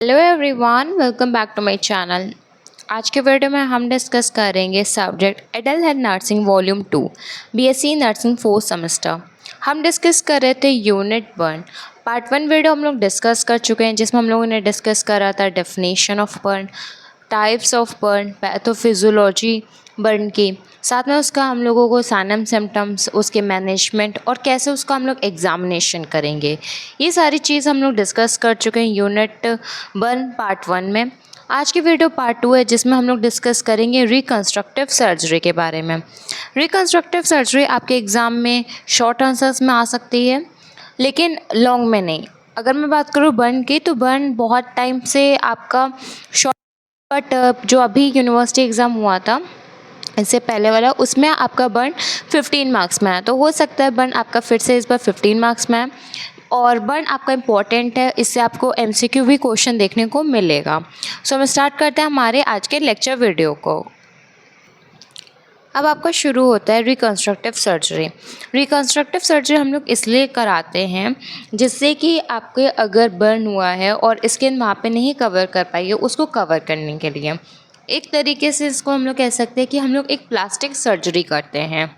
Hello everyone, welcome back to my channel. आज के video में हम डिस्कस करेंगे subject adult health nursing volume 2 B.Sc nursing 4th semester. हम डिस्कस कर रहे थे यूनिट 1। पार्ट 1 वीडियो हम लोग डिस्कस कर चुके हैं, जिसमें हम लोगों ने डिस्कस करा था definition of burn, types of burn, pathophysiology burn की, साथ में उसका हम लोगों को साइनम सिम्टम्स, उसके मैनेजमेंट और कैसे उसका हम लोग एग्जामिनेशन करेंगे, ये सारी चीज़ हम लोग डिस्कस कर चुके हैं यूनिट बर्न पार्ट 1 में। आज की वीडियो पार्ट 2 है, जिसमें हम लोग डिस्कस करेंगे रिकन्स्ट्रक्टिव सर्जरी के बारे में। रिकन्स्ट्रक्टिव सर्जरी आपके एग्ज़ाम में शॉर्ट आंसर्स में आ सकती है, लेकिन लॉन्ग में नहीं। अगर मैं बात करूँ बर्न की, तो बर्न बहुत टाइम से आपका शॉर्ट, बट जो अभी यूनिवर्सिटी एग्ज़ाम हुआ था इससे पहले वाला, उसमें आपका बर्न 15 मार्क्स में है। तो हो सकता है बर्न आपका फिर से इस बार 15 मार्क्स में है, और बर्न आपका इम्पॉर्टेंट है, इससे आपको MCQ भी क्वेश्चन देखने को मिलेगा। सो हम स्टार्ट करते हैं हमारे आज के लेक्चर वीडियो को। अब आपका शुरू होता है रिकन्स्ट्रक्टिव सर्जरी। रिकन्स्ट्रक्टिव सर्जरी हम लोग इसलिए कराते हैं जिससे कि आपके अगर बर्न हुआ है और स्किन वहाँ पे नहीं कवर कर पाई है, उसको कवर करने के लिए एक तरीके से इसको हम लोग कह सकते हैं कि हम लोग एक प्लास्टिक सर्जरी करते हैं।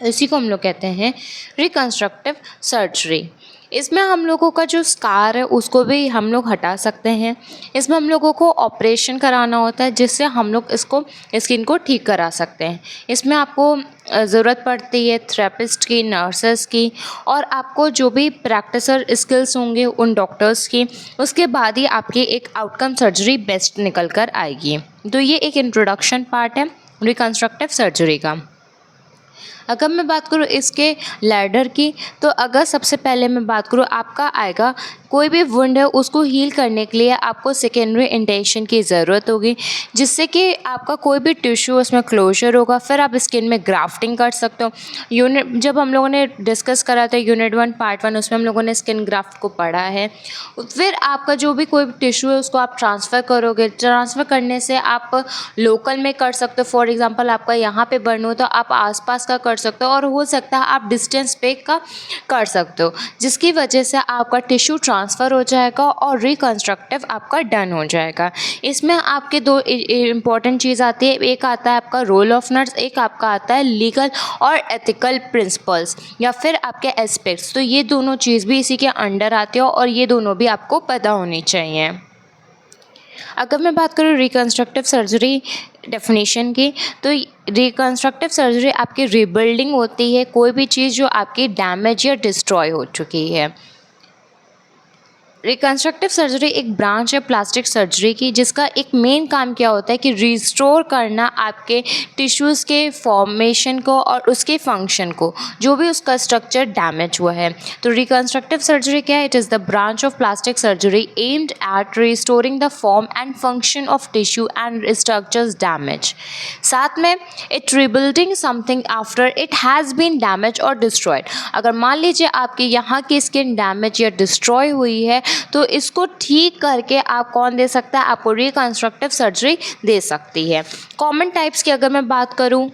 इसी को हम लोग कहते हैं रिकन्स्ट्रक्टिव सर्जरी। इसमें हम लोगों का जो स्कार है उसको भी हम लोग हटा सकते हैं। इसमें हम लोगों को ऑपरेशन कराना होता है, जिससे हम लोग इसको स्किन को ठीक करा सकते हैं। इसमें आपको ज़रूरत पड़ती है थेरेपिस्ट की, नर्सेस की, और आपको जो भी प्रैक्टिसर स्किल्स होंगे उन डॉक्टर्स की। उसके बाद ही आपकी एक आउटकम सर्जरी बेस्ट निकल कर आएगी। तो ये एक इंट्रोडक्शन पार्ट है रिकन्स्ट्रक्टिव सर्जरी का। अगर मैं बात करूँ इसके लैडर की, तो अगर सबसे पहले मैं बात करूँ, आपका आएगा कोई भी वुंड है उसको हील करने के लिए आपको सेकेंडरी इंटेंशन की ज़रूरत होगी, जिससे कि आपका कोई भी टिश्यू उसमें क्लोजर होगा। फिर आप स्किन में ग्राफ्टिंग कर सकते हो। यूनिट जब हम लोगों ने डिस्कस करा था यूनिट 1 पार्ट 1, उसमें हम लोगों ने स्किन ग्राफ्ट को पढ़ा है। फिर आपका जो भी कोई टिश्यू है उसको आप ट्रांसफ़र करोगे। ट्रांसफ़र करने से आप लोकल में कर सकते हो। फॉर एग्जांपल आपका यहाँ पे बर्न हो तो आप आसपास का कर सकते हो, और हो सकता है आप डिस्टेंस पे का कर सकते हो, जिसकी वजह से आपका टिश्यू ट्रांसफ़र हो जाएगा और रिकन्स्ट्रक्टिव आपका डन हो जाएगा। इसमें आपके दो इम्पॉर्टेंट चीज़ आती है। एक आता है आपका रोल ऑफ नर्स, एक आपका आता है लीगल और एथिकल प्रिंसिपल्स या फिर आपके एस्पेक्ट्स। तो ये दोनों चीज़ भी इसी के अंडर आती है, और ये दोनों भी आपको पता होनी चाहिए। अगर मैं बात करूँ रिकन्स्ट्रक्टिव सर्जरी डेफिनेशन की, तो रिकन्स्ट्रक्टिव सर्जरी आपकी रिबिल्डिंग होती है कोई भी चीज़ जो आपकी डैमेज या डिस्ट्रॉय हो चुकी है। रिकन्स्ट्रक्टिव सर्जरी एक ब्रांच है प्लास्टिक सर्जरी की, जिसका एक मेन काम क्या होता है कि रिस्टोर करना आपके टिश्यूज़ के फॉर्मेशन को और उसके फंक्शन को, जो भी उसका स्ट्रक्चर डैमेज हुआ है। तो रिकन्स्ट्रक्टिव सर्जरी क्या है? It is the branch of plastic surgery aimed at restoring the form and function of tissue and structures damage. साथ में it rebuilding something after it has been damage और destroyed. अगर मान लीजिए आपकी यहाँ की स्किन डैमेज या डिस्ट्रॉय हुई है, तो इसको ठीक करके आप कौन दे सकता है? आपको रिकन्स्ट्रक्टिव सर्जरी दे सकती है। कॉमन टाइप्स की अगर मैं बात करूं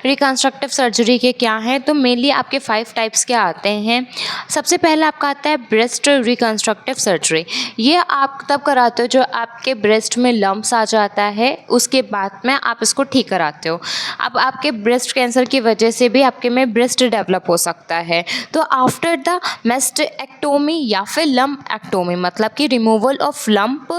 रिकन्स्ट्रक्टिव सर्जरी के क्या हैं, तो मेनली आपके 5 टाइप्स के आते हैं। सबसे पहला आपका आता है ब्रेस्ट रिकन्स्ट्रक्टिव सर्जरी। ये आप तब कराते हो जो आपके ब्रेस्ट में लम्प्स आ जाता है, उसके बाद में आप इसको ठीक कराते हो। अब आपके ब्रेस्ट कैंसर की वजह से भी आपके में ब्रेस्ट डेवलप हो सकता है, तो आफ्टर द मेस्टेक्टोमी या फिर लम्प एक्टोमी, मतलब कि रिमूवल ऑफ लम्प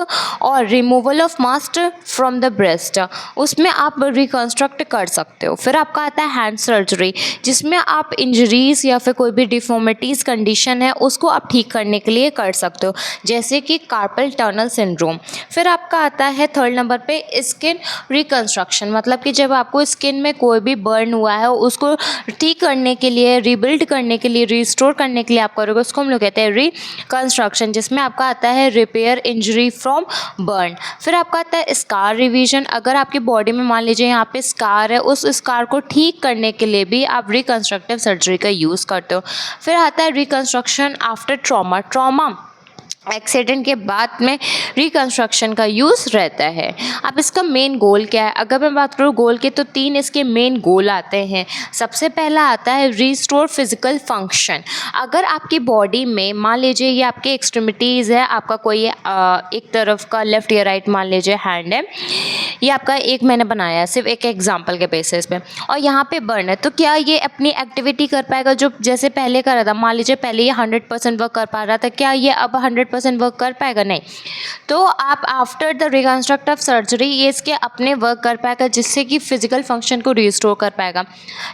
और removal of mass from the breast, उसमें आप रिकन्स्ट्रक्ट कर सकते हो। फिर आपका आता है हैंड सर्जरी, जिसमें आप इंजरीज या फिर कोई भी डिफॉर्मिटीज़ कंडीशन है उसको आप ठीक करने के लिए कर सकते हो, जैसे कि कार्पल टनल सिंड्रोम। फिर आपका आता है 3rd नंबर पे स्किन रिकन्स्ट्रक्शन, मतलब कि जब आपको स्किन में कोई भी बर्न हुआ है उसको ठीक करने के लिए, रिबिल्ड करने के लिए, रिस्टोर करने के लिए आप करोगे, उसको हम लोग कहते हैं रिकन्स्ट्रक्शन, जिसमें आपका आता है रिपेयर इंजरी फ्रॉम बर्न। फिर आपका आता है स्कार रिवीजन। अगर आपकी बॉडी में मान लीजिए यहाँ पे स्कार है, उस स्कार को ठीक करने के लिए भी आप रिकन्स्ट्रक्टिव सर्जरी का यूज़ करते हो। फिर आता है reconstruction after trauma. Trauma accident के बाद में रिकंस्ट्रक्शन का यूज़ रहता है। अब इसका मेन गोल क्या है? अगर मैं बात करूँ गोल के, तो 3 इसके मेन गोल आते हैं। सबसे पहला आता है रिस्टोर फिजिकल फंक्शन। अगर आपकी बॉडी में मान लीजिए ये आपके एक्सट्रीमिटीज़ है, आपका कोई एक तरफ का लेफ़्ट या राइट मान लीजिए हैंड है, ये आपका एक मैंने बनाया है सिर्फ एक एग्जांपल के बेसिस पे, और यहाँ पे बर्न है, तो क्या ये अपनी एक्टिविटी कर पाएगा जो जैसे पहले कर रहा था? मान लीजिए पहले ये 100% वर्क कर पा रहा था, क्या ये अब 100% वर्क कर पाएगा? नहीं। तो आप आफ्टर द रिकंस्ट्रक्टिव सर्जरी ये इसके अपने वर्क कर पाएगा, जिससे कि फिजिकल फंक्शन को रिस्टोर कर पाएगा।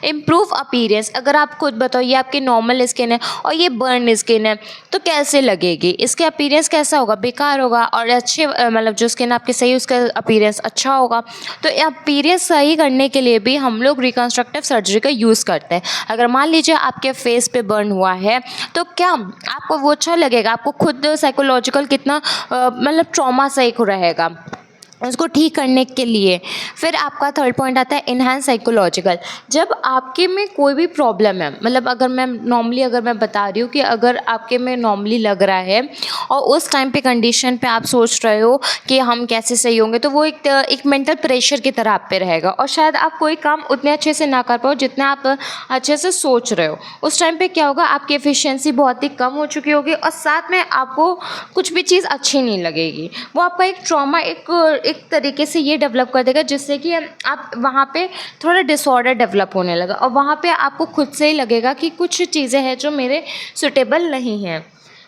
इम्प्रूव अपीयरेंस, अगर आप खुद बताओ ये आपकी नॉर्मल स्किन है और ये बर्न स्किन है, तो कैसे लगेगी? इसके अपीयरेंस कैसा होगा? बेकार होगा। और अच्छे मतलब जो स्किन आपकी सही, उसका अपीयरेंस अच्छा होगा। तो अपीयरेंस सही करने के लिए भी हम लोग रिकंस्ट्रक्टिव सर्जरी का यूज़ करते हैं। अगर मान लीजिए आपके फेस पे बर्न हुआ है, तो क्या आपको वो अच्छा लगेगा? आपको खुद साइकोलॉजिकल कितना मतलब ट्रॉमा सही रहेगा उसको ठीक करने के लिए। फिर आपका थर्ड पॉइंट आता है इनहैंस साइकोलॉजिकल। जब आपके में कोई भी प्रॉब्लम है, मतलब अगर मैं बता रही हूँ कि अगर आपके में नॉर्मली लग रहा है और उस टाइम पे कंडीशन पे आप सोच रहे हो कि हम कैसे सही होंगे, तो वो एक मेंटल प्रेशर की तरह आप पे रहेगा और शायद आप कोई काम उतने अच्छे से ना कर पाओ जितना आप अच्छे से सोच रहे हो। उस टाइम पे क्या होगा, आपकी एफिशिएंसी बहुत ही कम हो चुकी होगी और साथ में आपको कुछ भी चीज़ अच्छी नहीं लगेगी। वो आपका एक ट्रॉमा एक तरीके से ये डेवलप कर देगा, जिससे कि आप वहाँ पे थोड़ा डिसऑर्डर डेवलप होने लगा और वहाँ पे आपको खुद से ही लगेगा कि कुछ चीज़ें हैं जो मेरे सुटेबल नहीं हैं।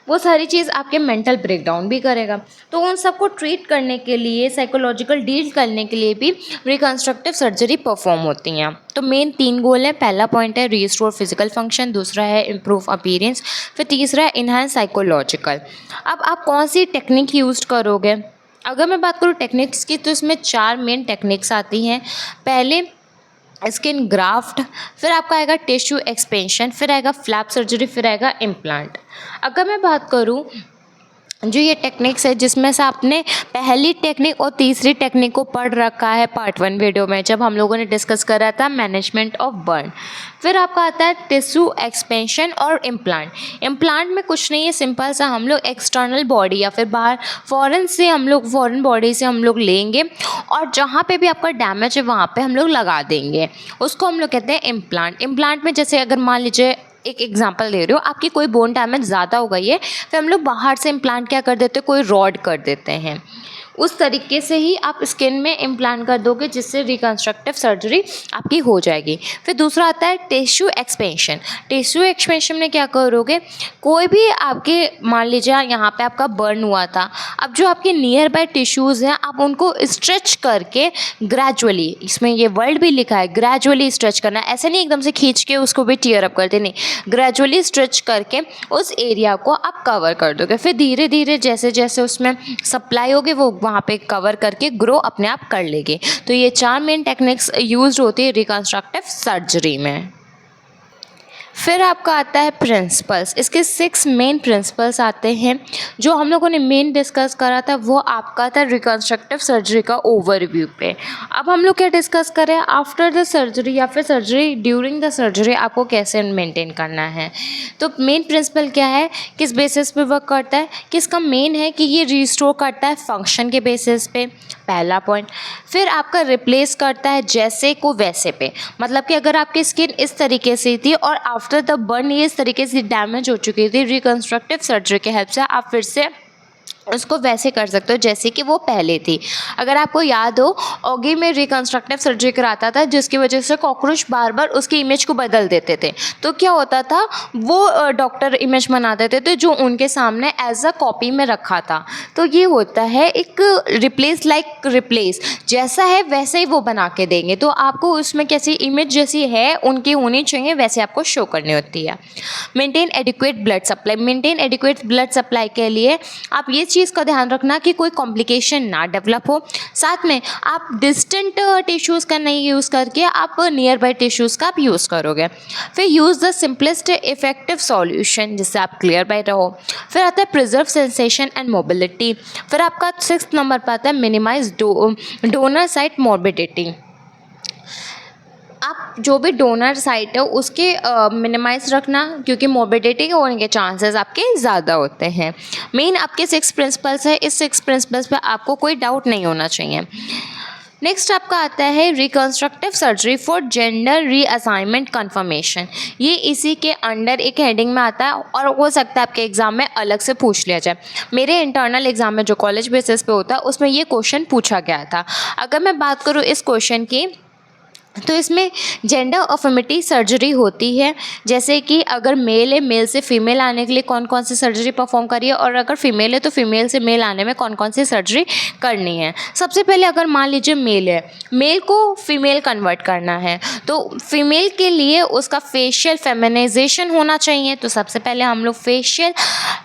वो सारी चीज़ आपके मेंटल ब्रेकडाउन भी करेगा। तो उन सबको ट्रीट करने के लिए, साइकोलॉजिकल डील करने के लिए भी रिकंस्ट्रक्टिव सर्जरी परफॉर्म होती हैं। तो मेन 3 गोल हैं। पहला पॉइंट है रिस्टोर फिजिकल फंक्शन, दूसरा है इम्प्रूव अपीयरेंस, फिर तीसरा है इनहैंस साइकोलॉजिकल। अब आप कौन सी टेक्निक यूज़ करोगे? अगर मैं बात करूँ टेक्निक्स की, तो इसमें 4 मेन टेक्निक्स आती हैं। पहले स्किन ग्राफ्ट, फिर आपका आएगा टिश्यू एक्सपेंशन, फिर आएगा फ्लैप सर्जरी, फिर आएगा इम्प्लांट। अगर मैं बात करूँ जो ये टेक्निक्स है, जिसमें से आपने पहली टेक्निक और तीसरी टेक्निक को पढ़ रखा है पार्ट 1 वीडियो में, जब हम लोगों ने डिस्कस करा था मैनेजमेंट ऑफ बर्न। फिर आपका आता है टिश्यू एक्सपेंशन और इम्प्लांट। इम्प्लांट में कुछ नहीं है, सिंपल सा हम लोग एक्सटर्नल बॉडी या फिर बाहर फॉरेन बॉडी से हम लोग लेंगे और जहाँ पे भी आपका डैमेज है वहाँ पे हम लोग लगा देंगे, उसको हम लोग कहते हैं इम्प्लांट। इम्प्लांट में जैसे अगर मान लीजिए एक एग्जांपल दे रही हूँ, आपकी कोई बोन डैमेज ज़्यादा हो गई है, फिर हम लोग बाहर से इम्प्लांट क्या कर देते हैं, कोई रॉड कर देते हैं। उस तरीके से ही आप स्किन में इम्प्लांट कर दोगे, जिससे रिकंस्ट्रक्टिव सर्जरी आपकी हो जाएगी। फिर दूसरा आता है टिश्यू एक्सपेंशन। टिश्यू एक्सपेंशन में क्या करोगे, कोई भी आपके मान लीजिए यहाँ पे आपका बर्न हुआ था, अब जो आपके नियर बाय टिश्यूज़ हैं आप उनको स्ट्रेच करके ग्रेजुअली, इसमें ये वर्ड भी लिखा है ग्रेजुअली स्ट्रेच करना, ऐसे नहीं एकदम से खींच के उसको भी टीयर अप करते, नहीं, ग्रेजुअली स्ट्रेच करके उस एरिया को आप कवर कर दोगे। फिर धीरे धीरे जैसे जैसे उसमें सप्लाई होगी वो वहाँ पे कवर करके ग्रो अपने आप कर लेगी। तो ये 4 मेन टेक्निक्स यूज होती है रिकंस्ट्रक्टिव सर्जरी में। फिर आपका आता है प्रिंसिपल्स। इसके 6 मेन प्रिंसिपल्स आते हैं। जो हम लोगों ने मेन डिस्कस करा था वो आपका था रिकंस्ट्रक्टिव सर्जरी का ओवरव्यू पे। अब हम लोग क्या डिस्कस करें, आफ्टर द सर्जरी या फिर सर्जरी ड्यूरिंग द सर्जरी आपको कैसे मेंटेन करना है। तो मेन प्रिंसिपल क्या है, किस बेसिस पे वर्क करता है, किसका मेन है कि ये रिस्टोर करता है फंक्शन के बेसिस पे, पहला पॉइंट। फिर आपका रिप्लेस करता है जैसे को वैसे पे, मतलब कि अगर आपकी स्किन इस तरीके से थी और आफ्टर द बर्न ये इस तरीके से डैमेज हो चुकी थी, रिकंस्ट्रक्टिव सर्जरी के हेल्प से आप फिर से उसको वैसे कर सकते हो जैसे कि वो पहले थी। अगर आपको याद हो, ऑगी में रिकंस्ट्रक्टिव सर्जरी कराता था, जिसकी वजह से कॉकरोच बार बार उसकी इमेज को बदल देते थे। तो क्या होता था, वो डॉक्टर इमेज बना देते थे जो उनके सामने एज अ कॉपी में रखा था। तो ये होता है एक रिप्लेस, जैसा है वैसे ही वो बना के देंगे। तो आपको उसमें कैसी इमेज जैसी है उनकी होनी चाहिए, वैसे आपको शो करनी होती है। Maintain adequate blood supply. Maintain adequate blood supply के लिए आप ये चीज़ का ध्यान रखना कि कोई कॉम्प्लिकेशन ना डेवलप हो। साथ में आप डिस्टेंट टिश्यूज़ का नहीं यूज़ करके आप नियर बाय टिश्यूज़ का आप यूज़ करोगे। फिर use the simplest effective solution, जिससे आप क्लियर बाय रहो। फिर आता है प्रिजर्व सेंसेशन एंड मोबिलिटी। फिर आपका 6 नंबर पर आता है मिनिमाइज डोनर साइट मॉर्बिडिटी। आप जो भी डोनर साइट है उसके मिनिमाइज़ रखना, क्योंकि मोर्बिडिटी होने के चांसेस आपके ज़्यादा होते हैं। मेन आपके 6 प्रिंसिपल्स है, इस 6 प्रिंसिपल्स पे आपको कोई डाउट नहीं होना चाहिए। नेक्स्ट आपका आता है reconstructive surgery for gender reassignment confirmation. ये इसी के अंडर एक हेडिंग में आता है और हो सकता है आपके एग्जाम में अलग से पूछ लिया जाए। मेरे इंटरनल एग्जाम में जो कॉलेज बेसिस पे होता है उसमें ये क्वेश्चन पूछा गया था। अगर मैं बात करूँ इस क्वेश्चन की, तो इसमें जेंडर अफर्मेटिव सर्जरी होती है, जैसे कि अगर मेल है, मेल से फीमेल आने के लिए कौन कौन सी सर्जरी परफॉर्म करिए, और अगर फीमेल है तो फीमेल से मेल आने में कौन कौन सी सर्जरी करनी है। सबसे पहले अगर मान लीजिए मेल है, मेल को फीमेल कन्वर्ट करना है, तो फीमेल के लिए उसका फेशियल फेमिनाइजेशन होना चाहिए। तो सबसे पहले हम लोग फेशियल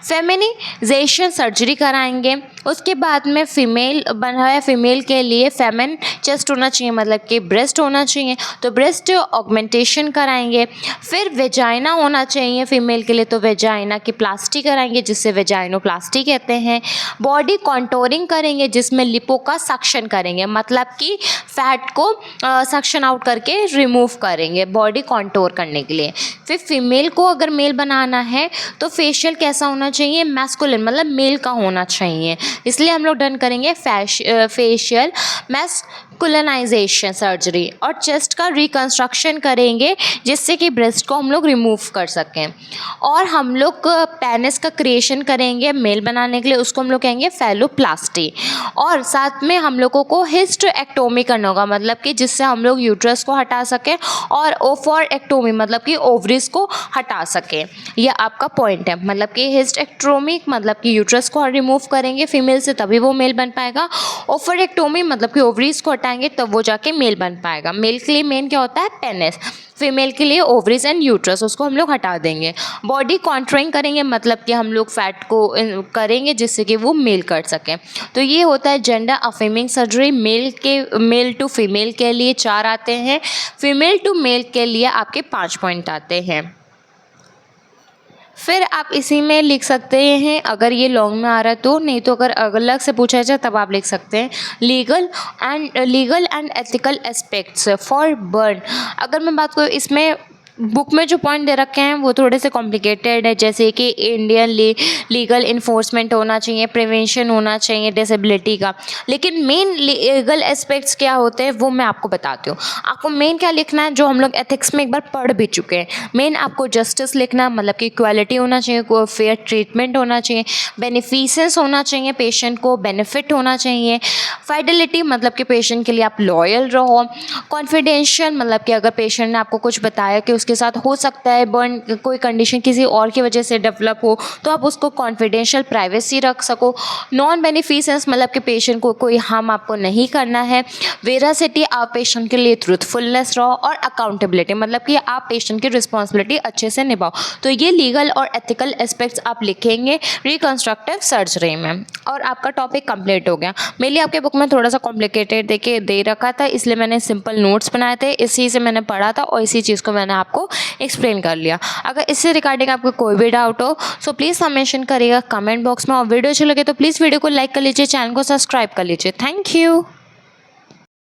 फेमिनाइजेशन सर्जरी कराएंगे। उसके बाद में फीमेल बना है, फीमेल के लिए फेमिन चेस्ट होना चाहिए, मतलब कि ब्रेस्ट होना चाहिए, तो ब्रेस्ट ऑगमेंटेशन कराएंगे। फिर वेजाइना होना चाहिए फीमेल के लिए, तो वेजाइना की प्लास्टी कराएंगे जिससे वेजाइनोप्लास्टी कहते हैं। बॉडी कॉन्टोरिंग करेंगे जिसमें लिपो का सक्शन करेंगे, मतलब कि फैट को सक्शन आउट करके रिमूव करेंगे बॉडी कॉन्टोर करने के लिए। फिर फीमेल को अगर मेल बनाना है तो फेशियल कैसा होना चाहिए, मैस्कुलिन मतलब मेल का होना चाहिए, इसलिए हम लोग डन करेंगे फेशियल मैस्कुलिनाइजेशन सर्जरी। और चेस्ट का रिकंस्ट्रक्शन करेंगे जिससे कि ब्रेस्ट को हम लोग रिमूव कर सकें। और हम लोग पेनिस का क्रिएशन करेंगे मेल बनाने के लिए, उसको हम लोग कहेंगे फैलोप्लास्टी। और साथ में हम लोगों को हिस्टेरेक्टोमी करना होगा, मतलब कि जिससे हम लोग यूट्रस को हटा सकें, और ओफोरेक्टोमी मतलब कि ओवरीज को हटा सकें। यह आपका पॉइंट है, मतलब कि हिस्टेरेक्टोमी मतलब कि यूट्रस को रिमूव करेंगे फीमेल से तभी वो मेल बन पाएगा। ओफोरेक्टोमी मतलब कि ओवरीज को हटाएंगे तब वो जाके मेल बन पाएगा। मेल के लिए मेन क्या होता है, पेनिस, फीमेल के लिए ओवरीज एंड यूट्रस, उसको हम लोग हटा देंगे। बॉडी कॉन्ट्रोइंग करेंगे, मतलब कि हम लोग फैट को करेंगे जिससे कि वो मेल कर सकें। तो ये होता है gender affirming surgery. Male to female के लिए 4 आते हैं, फीमेल टू मेल के लिए आपके 5 पॉइंट आते हैं। फिर आप इसी में लिख सकते हैं, अगर ये लॉन्ग में आ रहा है तो, नहीं तो अगर अलग से पूछा जाए तब आप लिख सकते हैं legal and ethical aspects for burn. अगर मैं बात करूँ इसमें बुक में जो पॉइंट दे रखे हैं वो थोड़े से कॉम्प्लिकेटेड है, जैसे कि इंडियन लीगल इन्फोर्समेंट होना चाहिए, प्रिवेंशन होना चाहिए डिसेबिलिटी का। लेकिन मेन लीगल एस्पेक्ट्स क्या होते हैं वो मैं आपको बताती हूँ। आपको मेन क्या लिखना है, जो हम लोग एथिक्स में एक बार पढ़ भी चुके हैं। मेन आपको जस्टिस लिखना, मतलब कि इक्वालिटी होना चाहिए, को फेयर ट्रीटमेंट होना चाहिए, बेनिफिसेंस होना चाहिए, पेशेंट को बेनिफिट होना चाहिए, फाइडेलिटी मतलब कि पेशेंट के लिए आप लॉयल रहो, कॉन्फिडेंशियल मतलब कि अगर पेशेंट ने आपको कुछ बताया कि उसके साथ हो सकता है बर्न कोई कंडीशन किसी और की वजह से डेवलप हो, तो आप उसको कॉन्फिडेंशियल प्राइवेसी रख सको। नॉन बेनिफिसेंस मतलब कि पेशेंट को कोई हार्म आपको नहीं करना है। वेरासिटी, आप पेशेंट के लिए ट्रूथफुलनेस रहो। और अकाउंटेबिलिटी मतलब कि आप पेशेंट की रिस्पॉन्सिबिलिटी अच्छे से निभाओ। तो ये लीगल और एथिकल एस्पेक्ट्स आप लिखेंगे रिकंस्ट्रक्टिव सर्जरी में, और आपका टॉपिक कंप्लीट हो गया। मेरे लिए आपके बुक में थोड़ा सा कॉम्प्लिकेटेड दे रखा था, इसलिए मैंने सिंपल नोट्स बनाए थे, इसी से मैंने पढ़ा था और इसी चीज़ को मैंने आपको एक्सप्लेन कर लिया। अगर इससे रिगार्डिंग आपको कोई भी डाउट हो सो प्लीज़ आप मेंशन करिएगा कमेंट बॉक्स में, और वीडियो अच्छी लगे तो प्लीज़ वीडियो को लाइक कर लीजिए, चैनल को सब्सक्राइब कर लीजिए। Thank you.